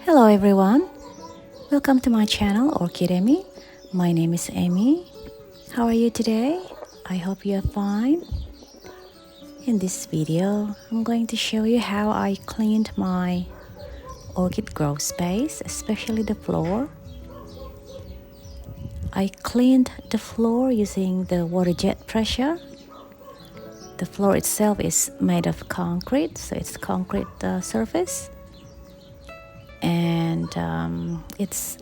Hello everyone, welcome to my channel Orchid Amy. My name is Amy. How are you today? I hope you are fine. In this video, I'm going to show you how I cleaned my orchid grow space, especially the floor. I cleaned the floor using the water jet pressure. The floor itself is made of concrete, so it's concrete surface. And it's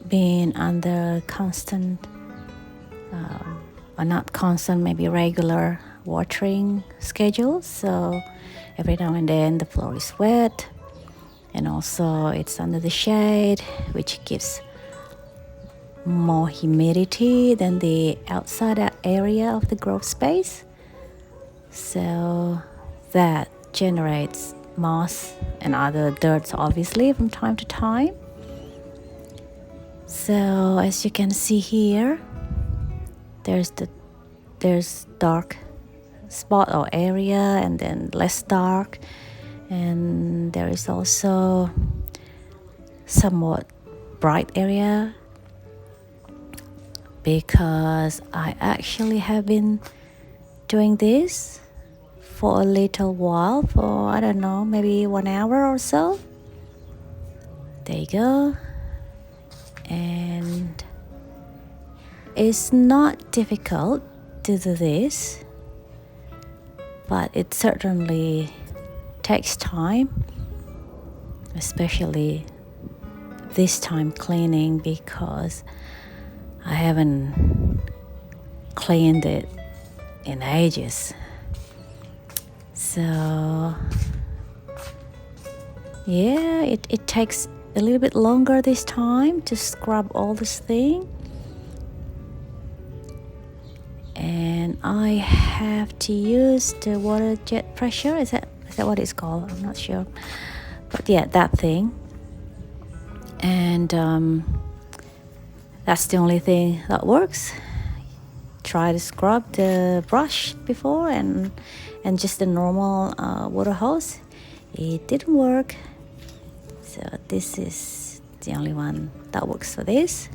been under constant, or not constant, maybe regular watering schedule. So every now and then the floor is wet, and also it's under the shade, which gives more humidity than the outside area of the grow space. So that generates moss and other dirt, obviously, from time to time. So as you can see here, there's dark spot or area, and then less dark, and there is also somewhat bright area, because I actually have been doing this for a little while, for I don't know, maybe 1 hour or so. There you go. And it's not difficult to do this, but it certainly takes time, especially this time cleaning, because I haven't cleaned it in ages. So yeah, it takes a little bit longer this time to scrub all this thing, and I have to use the water jet pressure. Is that what it's called? I'm not sure, but yeah, that thing. And that's the only thing that works. Try to scrub the brush before and just the normal water hose. It didn't work, so this is the only one that works for this.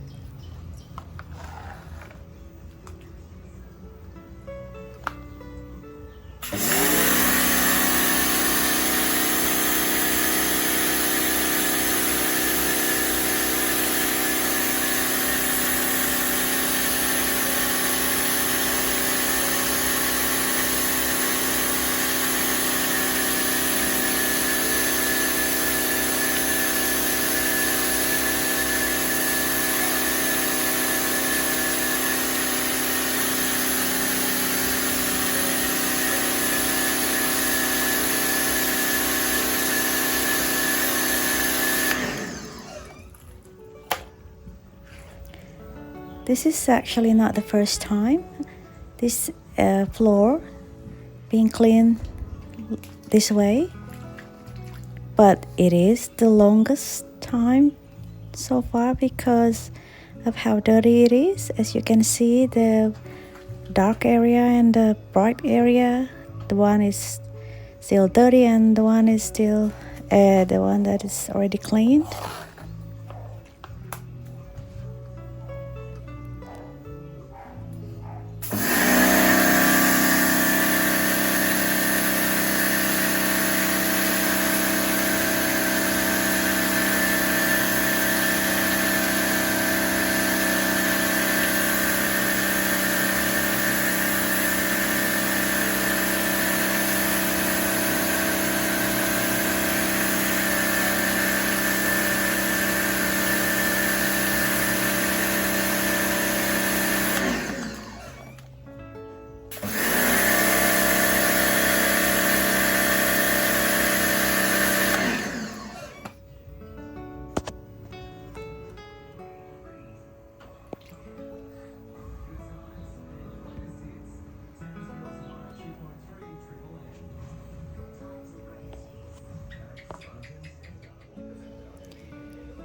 This is actually not the first time this floor being cleaned this way, but it is the longest time so far because of how dirty it is. As you can see, the dark area and the bright area, the one is still dirty and the one is still the one that is already cleaned.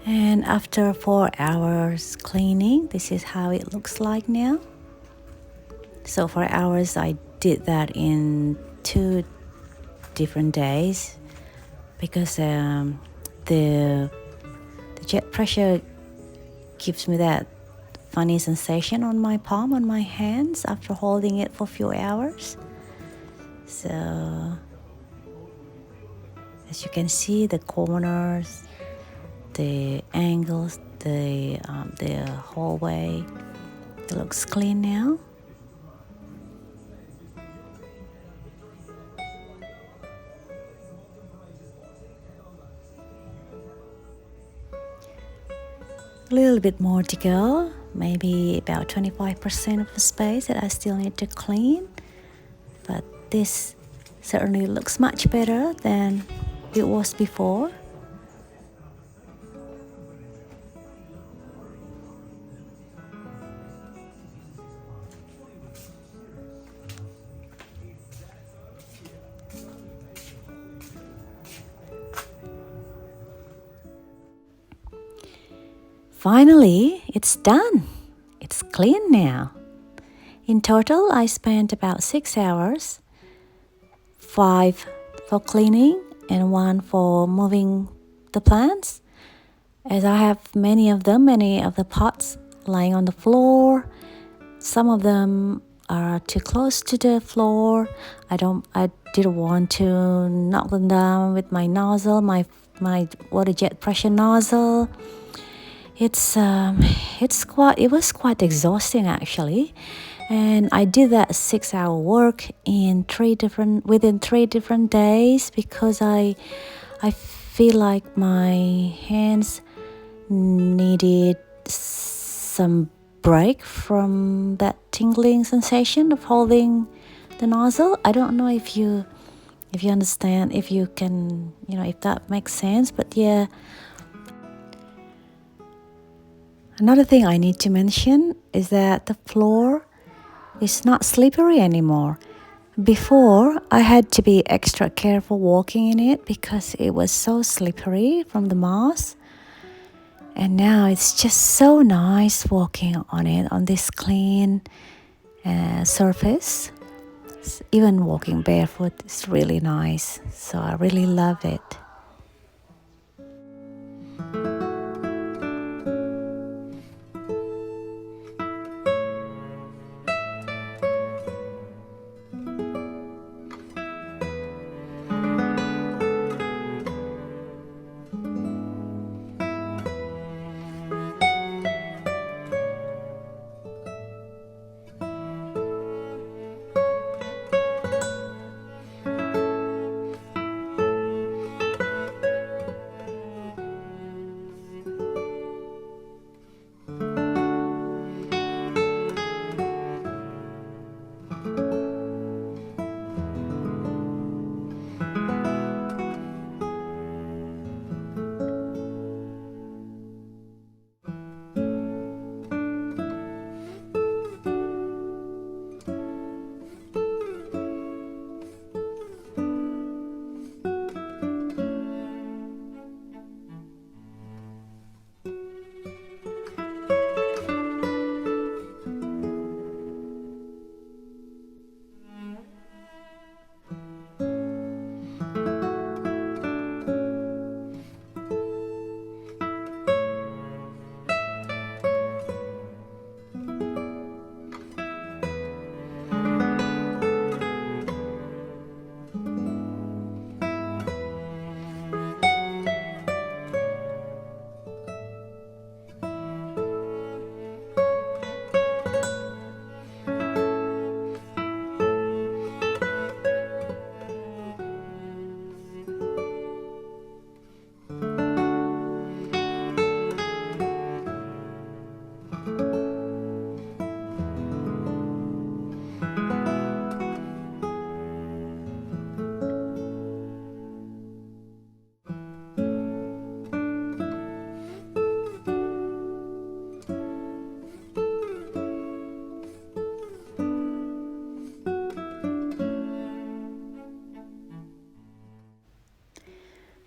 And after 4 hours cleaning, this is how it looks like now. So 4 hours, I did that in 2 different days because the jet pressure gives me that funny sensation on my palm, on my hands after holding it for a few hours. So as you can see, the corners, the angles, the hallway, it looks clean now. A little bit more to go, maybe about 25% of the space that I still need to clean, but this certainly looks much better than it was before. Finally, it's done. It's clean now. In total, I spent about 6 hours, 5 for cleaning and 1 for moving the plants. As I have many of the pots lying on the floor. Some of them are too close to the floor. I didn't want to knock them down with my nozzle, my water jet pressure nozzle. It was quite exhausting actually, and I did that 6-hour work within 3 different days because I feel like my hands needed some break from that tingling sensation of holding the nozzle. I don't know if you understand, if you can, if that makes sense, but yeah. Another thing I need to mention is that the floor is not slippery anymore. Before, I had to be extra careful walking in it because it was so slippery from the moss. And now it's just so nice walking on it, on this clean surface. Even walking barefoot is really nice. So I really love it.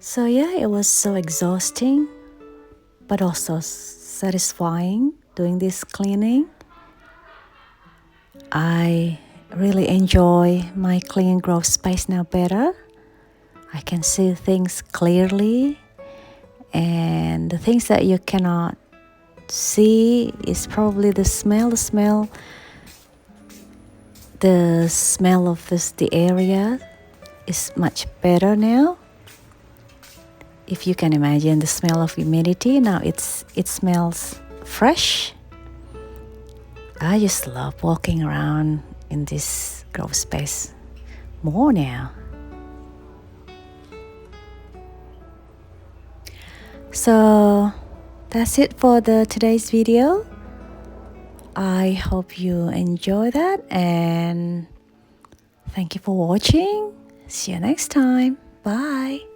So yeah, it was so exhausting, but also satisfying doing this cleaning. I really enjoy my clean growth space now better. I can see things clearly, and the things that you cannot see is probably the smell. The smell of the area is much better now. If you can imagine the smell of humidity, now it smells fresh. I just love walking around in this grow space more now. So that's it for today's video. I hope you enjoy that, and thank you for watching. See you next time. Bye.